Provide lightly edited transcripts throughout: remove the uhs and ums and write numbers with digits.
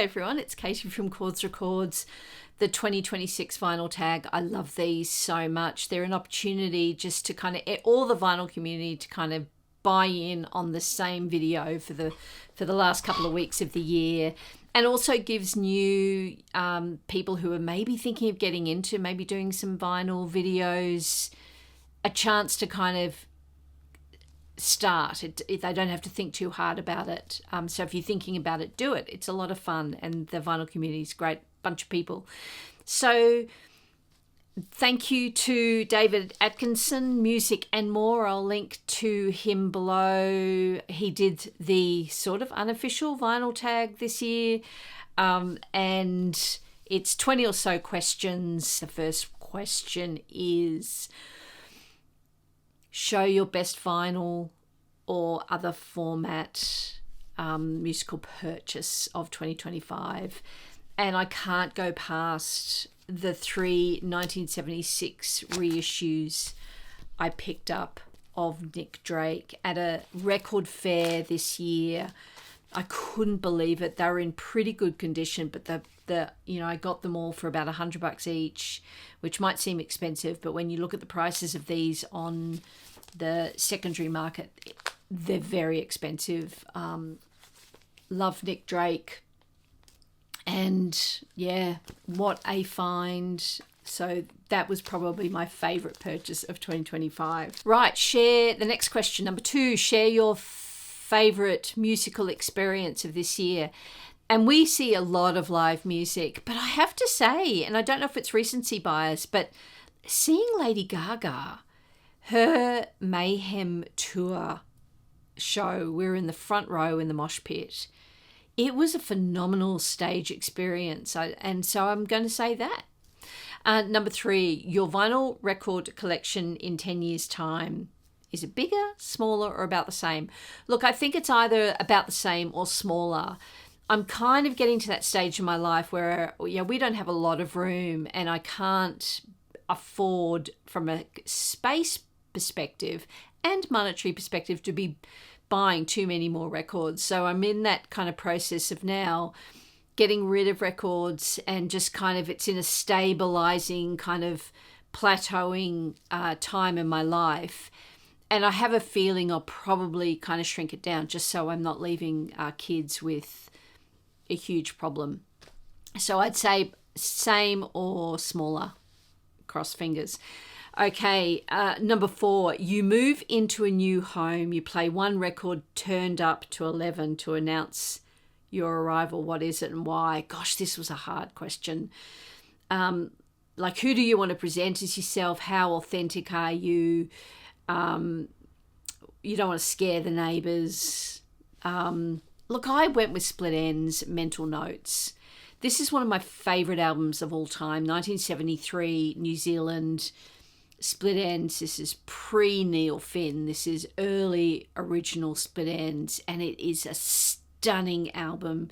everyone, it's Katie from Chords Records. The 2026 vinyl tag, I love these so much. They're an opportunity just to kind of, all the vinyl community to kind of buy in on the same video for the last couple of weeks of the year, and also gives new people who are maybe thinking of getting into maybe doing some vinyl videos a chance to kind of start. They don't have to think too hard about it. So if you're thinking about it, do it. It's a lot of fun, and the vinyl community is a great bunch of people. So thank you to David Atkinson, Music and More. I'll link to him below. He did the sort of unofficial vinyl tag this year, and it's 20 or so questions. The first question is, show your best vinyl or other format musical purchase of 2025. And I can't go past the 3 1976 reissues I picked up of Nick Drake at a record fair this year. I couldn't believe it. They were in pretty good condition, but I got them all for about $100 each, which might seem expensive, but when you look at the prices of these on the secondary market, they're very expensive. Love Nick Drake, and yeah, what a find. So that was probably my favorite purchase of 2025. Right, the next question, number 2, share your favorite musical experience of this year. And we see a lot of live music, but I have to say, and I don't know if it's recency bias, but seeing Lady Gaga, her Mayhem tour show, we were in the front row in the mosh pit. It was a phenomenal stage experience, and so I'm going to say that. Number 3, your vinyl record collection in 10 years' time. Is it bigger, smaller, or about the same? Look, I think it's either about the same or smaller. I'm kind of getting to that stage in my life where we don't have a lot of room, and I can't afford, from a space perspective and monetary perspective, to be buying too many more records. So I'm in that kind of process of now getting rid of records, and just kind of, it's in a stabilizing kind of plateauing time in my life. And I have a feeling I'll probably kind of shrink it down just so I'm not leaving kids with a huge problem. So I'd say same or smaller. Cross fingers. Okay, number 4, you move into a new home. You play one record turned up to 11 to announce your arrival. What is it and why? Gosh, this was a hard question. Like, who do you want to present as yourself? How authentic are you? You don't want to scare the neighbours. Look, I went with Split Enz, Mental Notes. This is one of my favourite albums of all time, 1973, New Zealand, Split Enz. This is pre-Neil Finn. This is early original Split Enz, and it is a stunning album.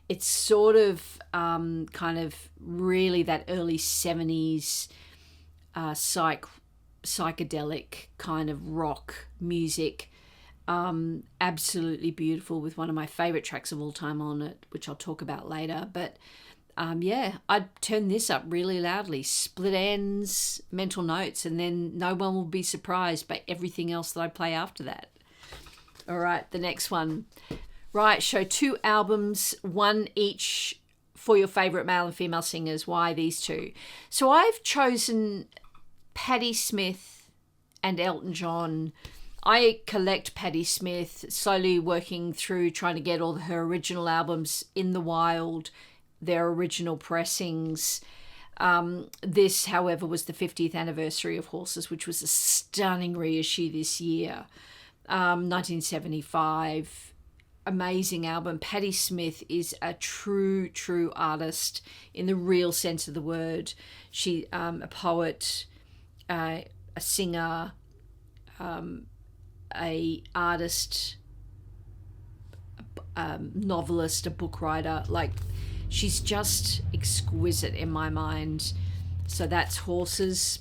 It's sort of kind of really that early 70s psychedelic kind of rock music. Absolutely beautiful, with one of my favorite tracks of all time on it, which I'll talk about later. But I'd turn this up really loudly. Split Enz, Mental Notes, and then no one will be surprised by everything else that I play after that. All right, the next one. Right, show 2 albums, one each for your favorite male and female singers. Why these 2? So I've chosen Patti Smith and Elton John. I collect Patti Smith, slowly working through trying to get all her original albums in the wild, their original pressings. This, however, was the 50th anniversary of Horses, which was a stunning reissue this year. 1975. Amazing album. Patti Smith is a true artist in the real sense of the word. She a poet, a singer, a artist, a novelist, a book writer. Like, she's just exquisite in my mind. So that's Horses.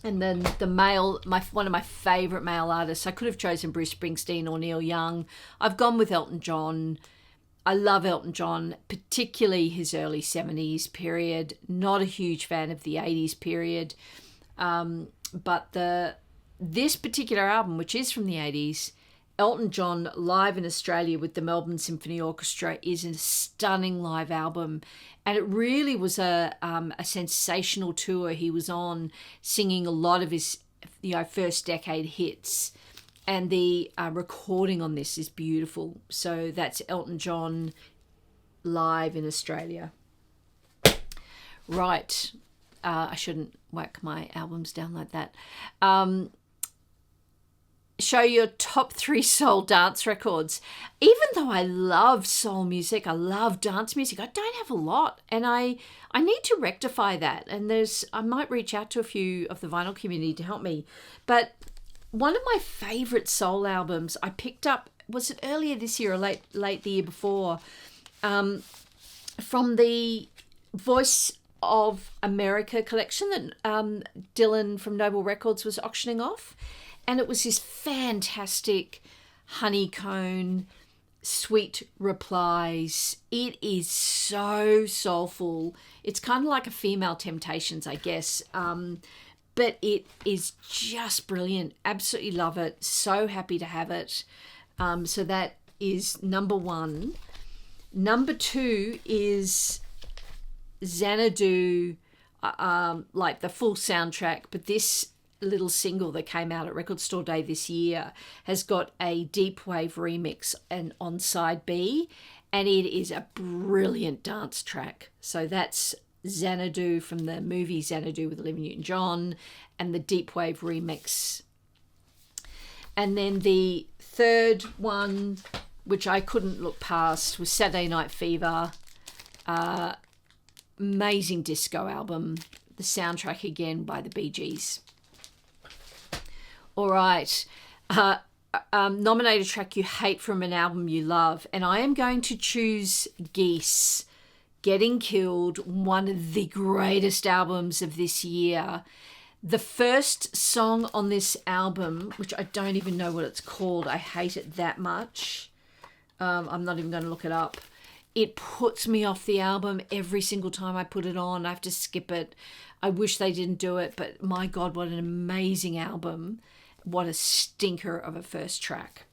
And then the male, one of my favourite male artists, I could have chosen Bruce Springsteen or Neil Young. I've gone with Elton John. I love Elton John, particularly his early 70s period. Not a huge fan of the 80s period. But this particular album, which is from the 80s, Elton John live in Australia with the Melbourne Symphony Orchestra, is a stunning live album. And it really was a sensational tour he was on, singing a lot of his first decade hits. And the recording on this is beautiful. So that's Elton John live in Australia. Right. I shouldn't whack my albums down like that. Show your top 3 soul dance records. Even though I love soul music, I love dance music, I don't have a lot. And I need to rectify that. And I might reach out to a few of the vinyl community to help me. But one of my favourite soul albums I picked up, was it earlier this year or late the year before, from the Voice of America collection that Dylan from Noble Records was auctioning off. And it was this fantastic honeycomb, sweet replies. It is so soulful. It's kind of like a Female Temptations, I guess. But it is just brilliant. Absolutely love it. So happy to have it. So that is number 1. Number 2 is Xanadu, like the full soundtrack, but this little single that came out at Record Store Day this year has got a deep wave remix and on side B, and it is a brilliant dance track. So that's Xanadu from the movie Xanadu with Olivia Newton-John and the deep wave remix. And then the third one, which I couldn't look past, was Saturday Night Fever. Amazing disco album. The soundtrack again by the Bee Gees. All right. Nominate a track you hate from an album you love. And I am going to choose Geese, Getting Killed, one of the greatest albums of this year. The first song on this album, which I don't even know what it's called, I hate it that much. I'm not even going to look it up. It puts me off the album every single time I put it on. I have to skip it. I wish they didn't do it, but my God, what an amazing album. What a stinker of a first track.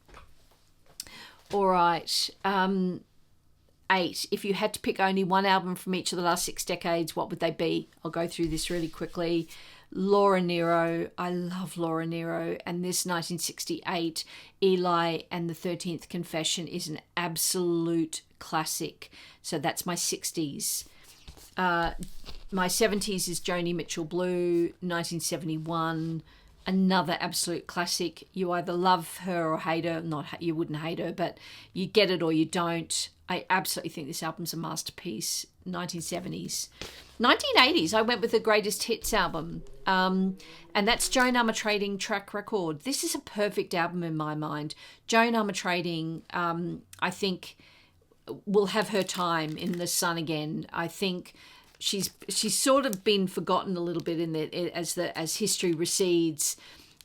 All right. 8. If you had to pick only one album from each of the last 6 decades, what would they be? I'll go through this really quickly. Laura Nyro. I love Laura Nyro. And this 1968, Eli and the 13th Confession, is an absolute classic. So that's my 60s. My 70s is Joni Mitchell Blue, 1971. Another absolute classic. You either love her or hate her. You wouldn't hate her, but you get it or you don't. I absolutely think this album's a masterpiece. 1970s. 1980s, I went with the Greatest Hits album. And that's Joan Armatrading Track Record. This is a perfect album in my mind. Joan Armatrading, I think, will have her time in the sun again. I think she's sort of been forgotten a little bit as history recedes,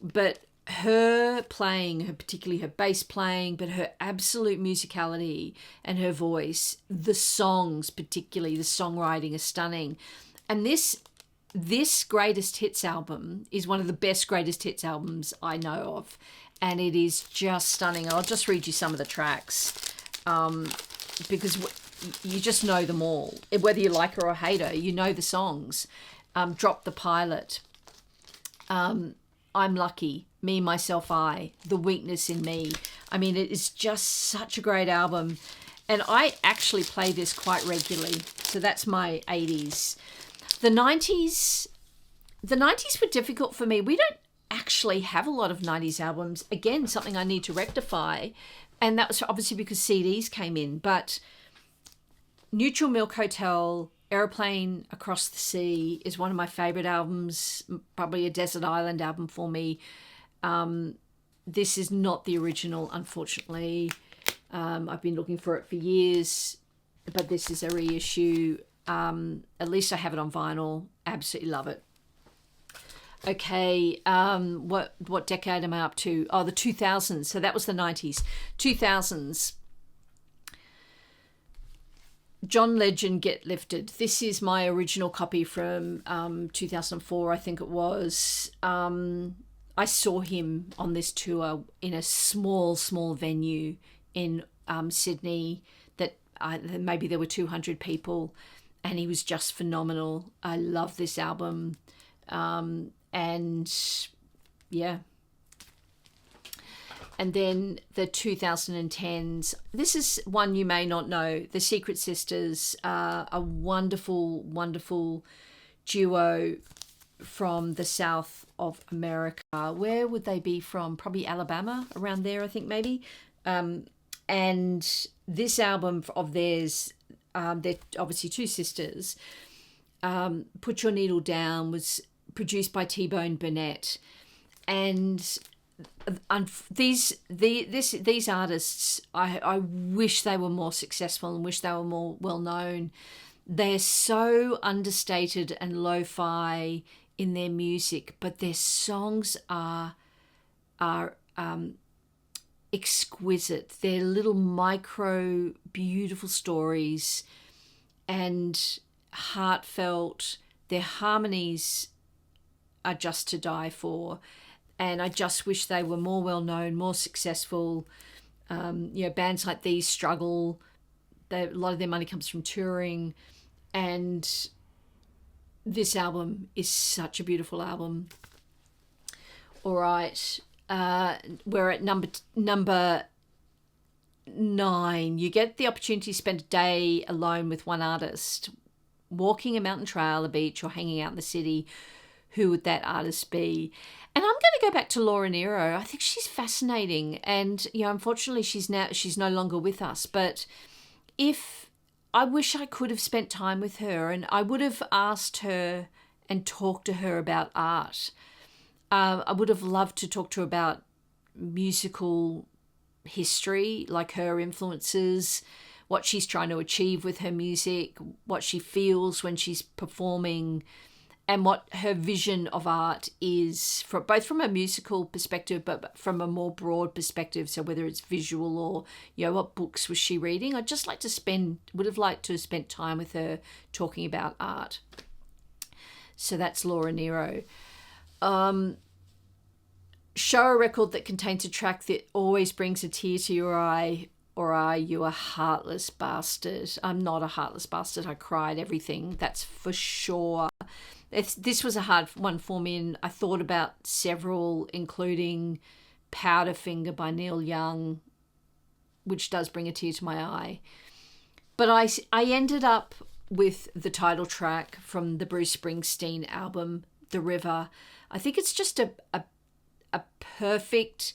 but her playing, particularly her bass playing, but her absolute musicality and her voice, the songs, particularly the songwriting, is stunning. And this Greatest Hits album is one of the best Greatest Hits albums I know of, and it is just stunning. I'll just read you some of the tracks, because you just know them all. Whether you like her or hate her, you know the songs. Drop the Pilot, I'm Lucky, Me, Myself, I, The Weakness in Me. I mean, it is just such a great album. And I actually play this quite regularly. So that's my 80s. The 90s were difficult for me. We don't actually have a lot of 90s albums. Again, something I need to rectify. And that was obviously because CDs came in. But Neutral Milk Hotel, Aeroplane Across the Sea is one of my favourite albums, probably a desert island album for me. This is not the original, unfortunately. I've been looking for it for years, but this is a reissue. At least I have it on vinyl. Absolutely love it. Okay, what decade am I up to? Oh, the 2000s. So that was the 90s. 2000s. John Legend, Get Lifted. This is my original copy from 2004, I think it was. I saw him on this tour in a small venue in Sydney that maybe there were 200 people, and he was just phenomenal. I love this album. And yeah. And then the 2010s. This is one you may not know. The Secret Sisters are a wonderful, wonderful duo from the south of America. Where would they be from? Probably Alabama, around there, I think, maybe. And this album of theirs, they're obviously two sisters. Put Your Needle Down was produced by T-Bone Burnett, and these artists, I wish they were more successful and wish they were more well known. They're so understated and lo-fi in their music, but their songs are exquisite. They're little micro beautiful stories and heartfelt. Their harmonies are just to die for, and I just wish they were more well known, more successful. Bands like these struggle. A lot of their money comes from touring, and this album is such a beautiful album. All right, we're at number 9. You get the opportunity to spend a day alone with one artist, walking a mountain trail, a beach, or hanging out in the city. Who would that artist be? And I'm going to go back to Laura Nero. I think she's fascinating, and unfortunately she's no longer with us. But I wish I could have spent time with her, and I would have asked her and talked to her about art. I would have loved to talk to her about musical history, like her influences, what she's trying to achieve with her music, what she feels when she's performing, and what her vision of art is, both from a musical perspective, but from a more broad perspective. So whether it's visual or, what books was she reading? Would have liked to have spent time with her talking about art. So that's Laura Nero. Show a record that contains a track that always brings a tear to your eye, or are you a heartless bastard? I'm not a heartless bastard. I cried everything, that's for sure. This was a hard one for me, and I thought about several, including Powderfinger by Neil Young, which does bring a tear to my eye. But I ended up with the title track from the Bruce Springsteen album, The River. I think it's just a perfect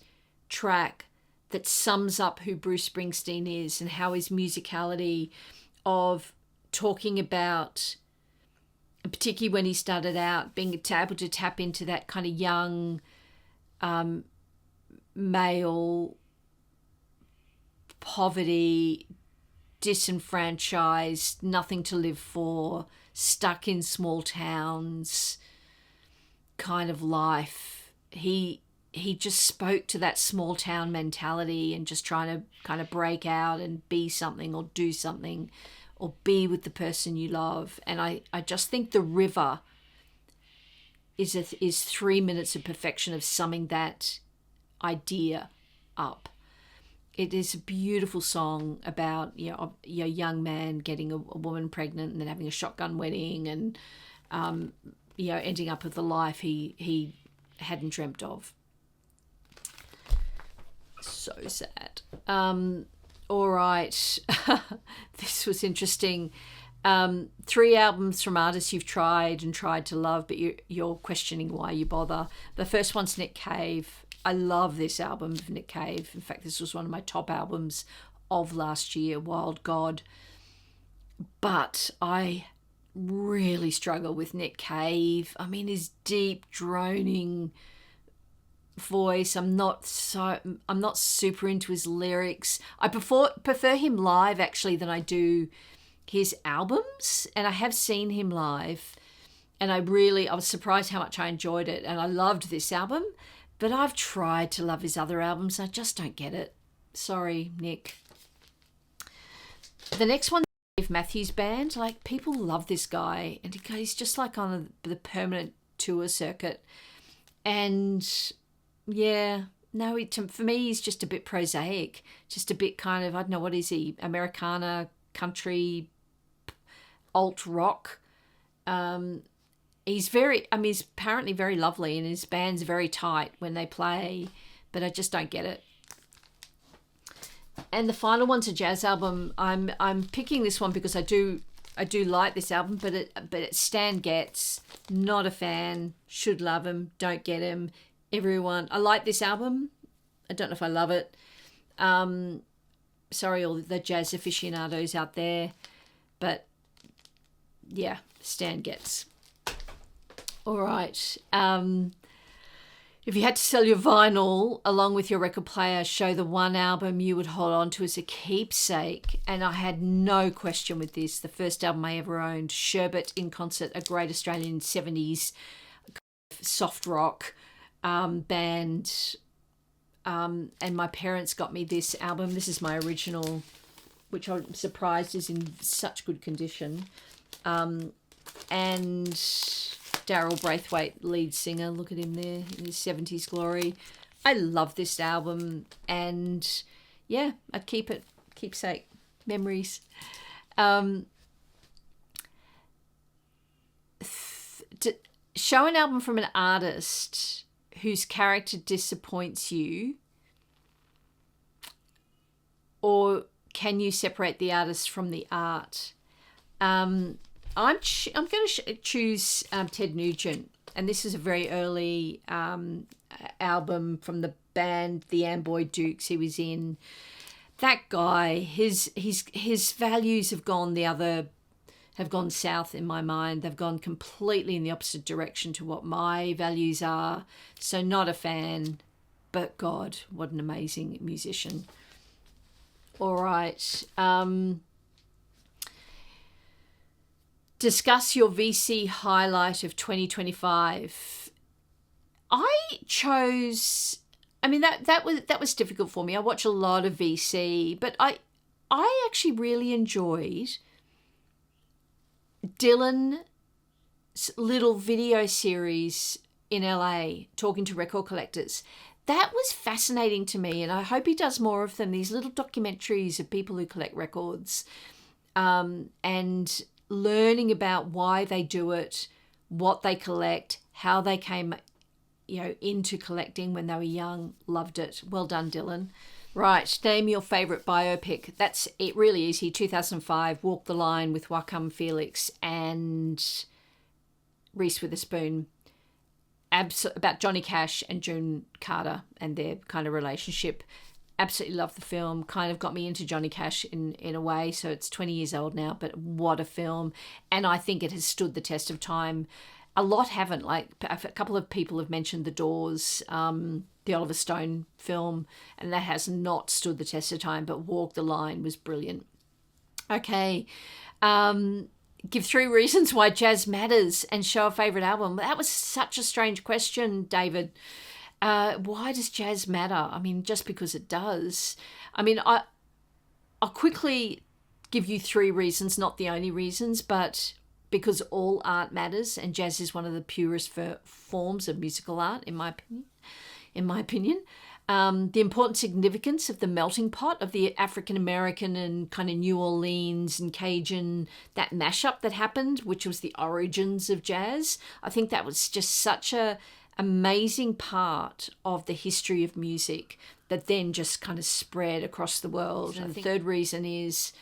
track that sums up who Bruce Springsteen is and how his musicality of talking about, particularly when he started out, being able to tap into that kind of young male poverty, disenfranchised, nothing to live for, stuck in small towns kind of life. He just spoke to that small town mentality and just trying to kind of break out and be something or do something or be with the person you love. And I just think The River is 3 minutes of perfection of summing that idea up. It is a beautiful song about a young man getting a woman pregnant and then having a shotgun wedding and ending up with the life he hadn't dreamt of. So sad. All right. This was interesting. 3 albums from artists you've tried to love, but you're questioning why you bother. The first one's Nick Cave. I love this album of Nick Cave. In fact, this was one of my top albums of last year, Wild God. But I really struggle with Nick Cave. I mean, his deep, droning voice. I'm not super into his lyrics. I prefer him live actually than I do his albums, and I have seen him live, and I was surprised how much I enjoyed it, and I loved this album. But I've tried to love his other albums, and I just don't get it. Sorry, Nick. The next one Matthews Band. Like, people love this guy, and he's just like on the permanent tour circuit. And yeah, no, for me, he's just a bit prosaic, just a bit kind of, I don't know, what is he? Americana, country, alt rock. He's apparently very lovely, and his band's very tight when they play, but I just don't get it. And the final one's a jazz album. I'm picking this one because I do like this album, but it's Stan Getz. Not a fan. Should love him. Don't get him. Everyone. I like this album. I don't know if I love it. Sorry, all the jazz aficionados out there, but yeah, Stan Getz. All right. If you had to sell your vinyl along with your record player, show the one album you would hold on to as a keepsake. And I had no question with this. The first album I ever owned, Sherbet in Concert, a great Australian 70s soft rock band. And my parents got me this album. This is my original, which I'm surprised is in such good condition. And Daryl Braithwaite, lead singer, look at him there in his 70s glory. I love this album, and yeah, I'd keep it. Keepsake. Memories. Show an album from an artist whose character disappoints you, or can you separate the artist from the art? I'm going to choose Ted Nugent, and this is a very early album from the band the Amboy Dukes he was in. That guy, his values have gone south in my mind. They've gone completely in the opposite direction to what my values are. So not a fan, but God, what an amazing musician. All right. Discuss your VC highlight of 2025. I chose, that was difficult for me. I watch a lot of VC, but I actually really enjoyed Dylan's little video series in LA talking to record collectors. That was fascinating to me, and I hope he does more of them, these little documentaries of people who collect records, and learning about why they do it, what they collect, how they came, into collecting when they were young. Loved it. Well done, Dylan. Right, name your favourite biopic. That's it. Really easy. 2005, Walk the Line with Joaquin Phoenix and Reese Witherspoon. About Johnny Cash and June Carter and their kind of relationship. Absolutely love the film. Kind of got me into Johnny Cash in a way. So it's 20 years old now, but what a film. And I think it has stood the test of time. A lot haven't. Like, a couple of people have mentioned The Doors, the Oliver Stone film, and that has not stood the test of time, but Walk the Line was brilliant. Okay. Give 3 reasons why jazz matters and show a favourite album. That was such a strange question, David. Why does jazz matter? Just because it does. I'll quickly give you 3 reasons, not the only reasons, but because all art matters, and jazz is one of the purest forms of musical art, in my opinion. The important significance of the melting pot of the African American and kind of New Orleans and Cajun, that mashup that happened, which was the origins of jazz. I think that was just such a amazing part of the history of music that then just kind of spread across the world. And the third reason is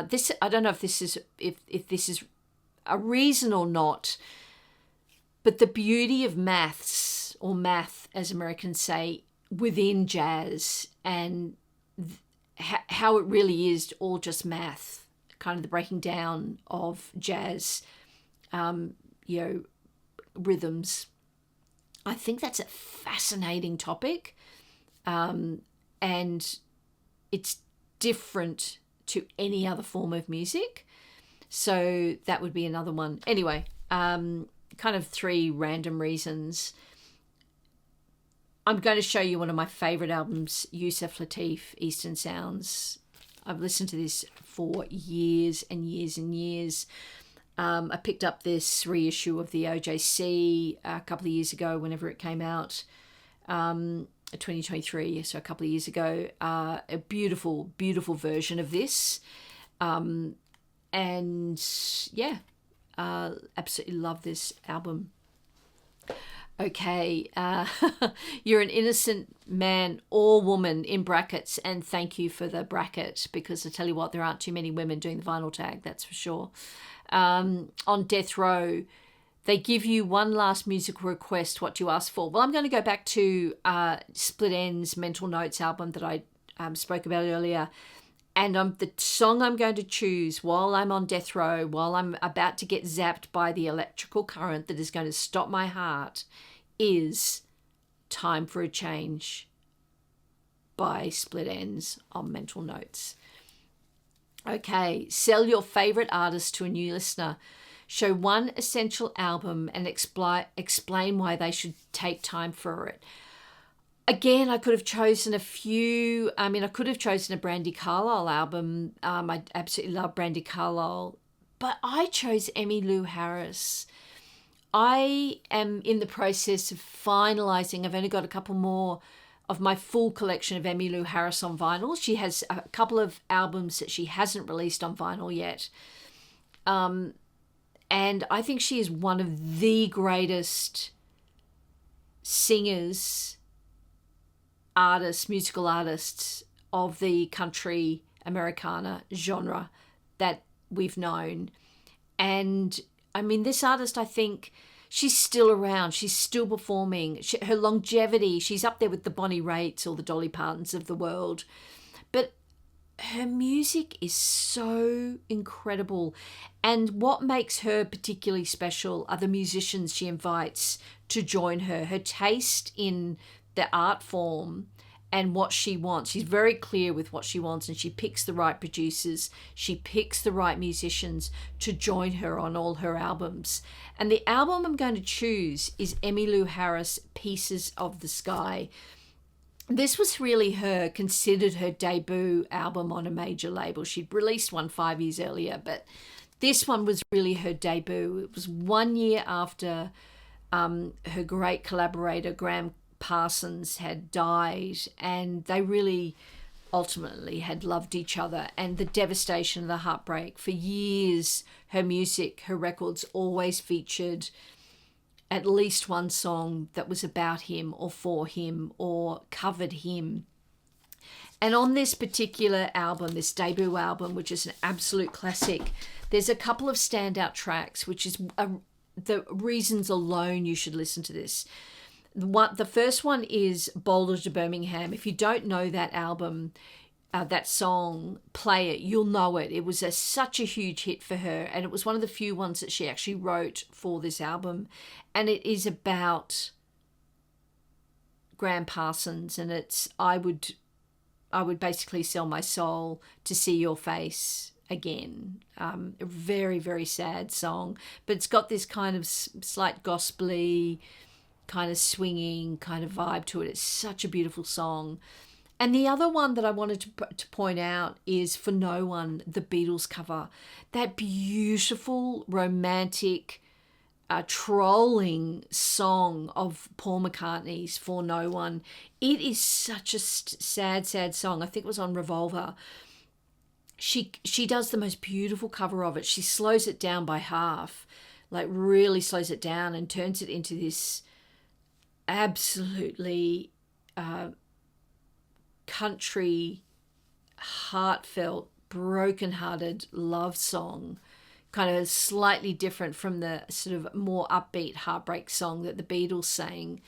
this. I don't know if this is a reason or not, but the beauty of maths, or math as Americans say, within jazz, and how it really is all just math, kind of the breaking down of jazz, rhythms. I think that's a fascinating topic, and it's different to any other form of music. So that would be another one. Anyway, kind of 3 random reasons. I'm going to show you one of my favourite albums, Yusef Lateef, Eastern Sounds. I've listened to this for years and years and years. I picked up this reissue of the OJC a couple of years ago, whenever it came out, 2023, so a couple of years ago. A beautiful, beautiful version of this. And yeah, absolutely love this album. Okay, you're an innocent man or woman in brackets, and thank you for the bracket, because I tell you what, there aren't too many women doing the vinyl tag, that's for sure. On Death Row, they give you one last musical request. What do you ask for? Well, I'm going to go back to Split Enz Mental Notes album that I spoke about earlier. And the song I'm going to choose while I'm on death row, while I'm about to get zapped by the electrical current that is going to stop my heart, is Time for a Change by Split Enz on Mental Notes. Okay, sell your favourite artist to a new listener. Show one essential album and explain why they should take time for it. Again, I could have chosen a few. I mean, I could have chosen a Brandi Carlile album. I absolutely love Brandi Carlile. But I chose Emmylou Harris. I am in the process of finalising. I've only got a couple more of my full collection of Emmylou Harris on vinyl. She has a couple of albums that she hasn't released on vinyl yet. And I think she is one of the greatest singers, artists, musical artists of the country Americana genre that we've known. And I mean, this artist, I think she's still around. She's still performing. Her longevity, she's up there with the Bonnie Raitt's or the Dolly Partons of the world. But her music is so incredible. And what makes her particularly special are the musicians she invites to join her. Her taste in the art form and what she wants. She's very clear with what she wants, and she picks the right producers. She picks the right musicians to join her on all her albums. And the album I'm going to choose is Emmylou Harris, Pieces of the Sky. This was really considered her debut album on a major label. She'd released one 5 years earlier, but this one was really her debut. It was 1 year after her great collaborator, Graham Parsons, had died, and they really ultimately had loved each other. And the devastation of the heartbreak, for years, her music, her records always featured at least one song that was about him or for him or covered him. And on this particular album, this debut album, which is an absolute classic, there's a couple of standout tracks, which is the reasons alone you should listen to this. The first one is Boulder to Birmingham. If you don't know that album, that song, play it, you'll know it. It was such a huge hit for her, and it was one of the few ones that she actually wrote for this album. And it is about Graham Parsons, and it's I would basically sell my soul to see your face again. A very, very sad song, but it's got this kind of slight gospel-y, kind of swinging kind of vibe to it. It's such a beautiful song. And the other one that I wanted to point out is For No One, the Beatles cover. That beautiful, romantic, trolling song of Paul McCartney's For No One. It is such a sad, sad song. I think it was on Revolver. She does the most beautiful cover of it. She slows it down by half, like really slows it down and turns it into this absolutely country, heartfelt, broken-hearted love song, kind of slightly different from the sort of more upbeat heartbreak song that the Beatles sang.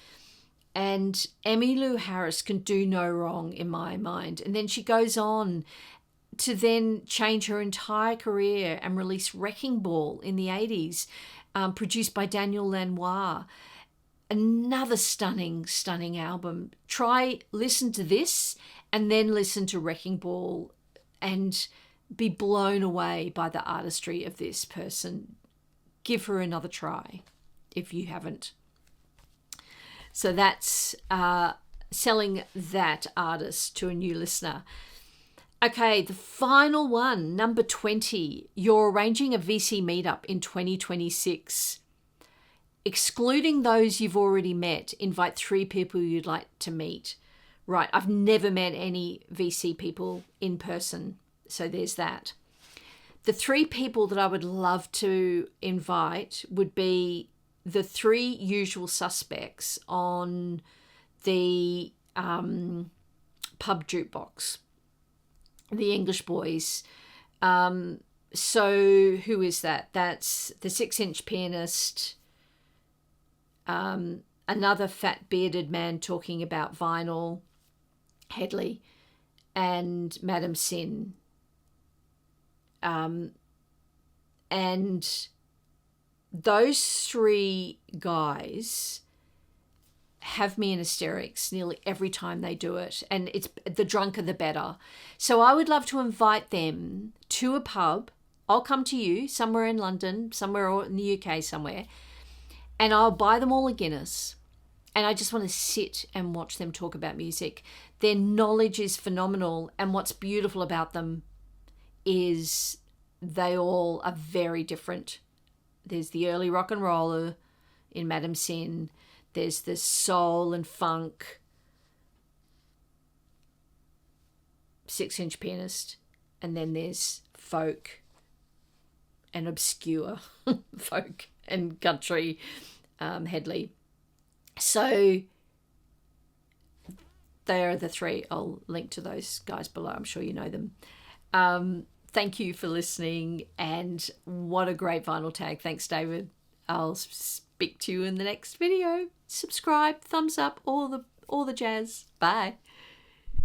And Emmylou Harris can do no wrong in my mind. And then she goes on to then change her entire career and release Wrecking Ball in the 80s, produced by Daniel Lanois. Another stunning, stunning album. Listen to this and then listen to Wrecking Ball and be blown away by the artistry of this person. Give her another try if you haven't. So that's selling that artist to a new listener. Okay, the final one, number 20. You're arranging a VC meetup in 2026. Excluding those you've already met, invite 3 people you'd like to meet. Right, I've never met any VC people in person, so there's that. The 3 people that I would love to invite would be the 3 usual suspects on the pub Juke Box, the English boys. So who is that? That's the 6-inch pianist, another fat bearded man talking about vinyl, Headley, and Madam Sin. And those 3 guys have me in hysterics nearly every time they do it, and it's the drunker the better. So I would love to invite them to a pub. I'll come to you somewhere in London, somewhere or in the UK somewhere, and I'll buy them all a Guinness, and I just want to sit and watch them talk about music. Their knowledge is phenomenal, and what's beautiful about them is they all are very different. There's the early rock and roller in Madam Sin. There's the soul and funk 6-inch pianist. And then there's folk and obscure folk and country Headley. So they are the 3. I'll link to those guys below. I'm sure you know them. Thank you for listening, and what a great vinyl tag. Thanks, David. I'll speak to you in the next video. Subscribe, thumbs up, all the jazz. Bye.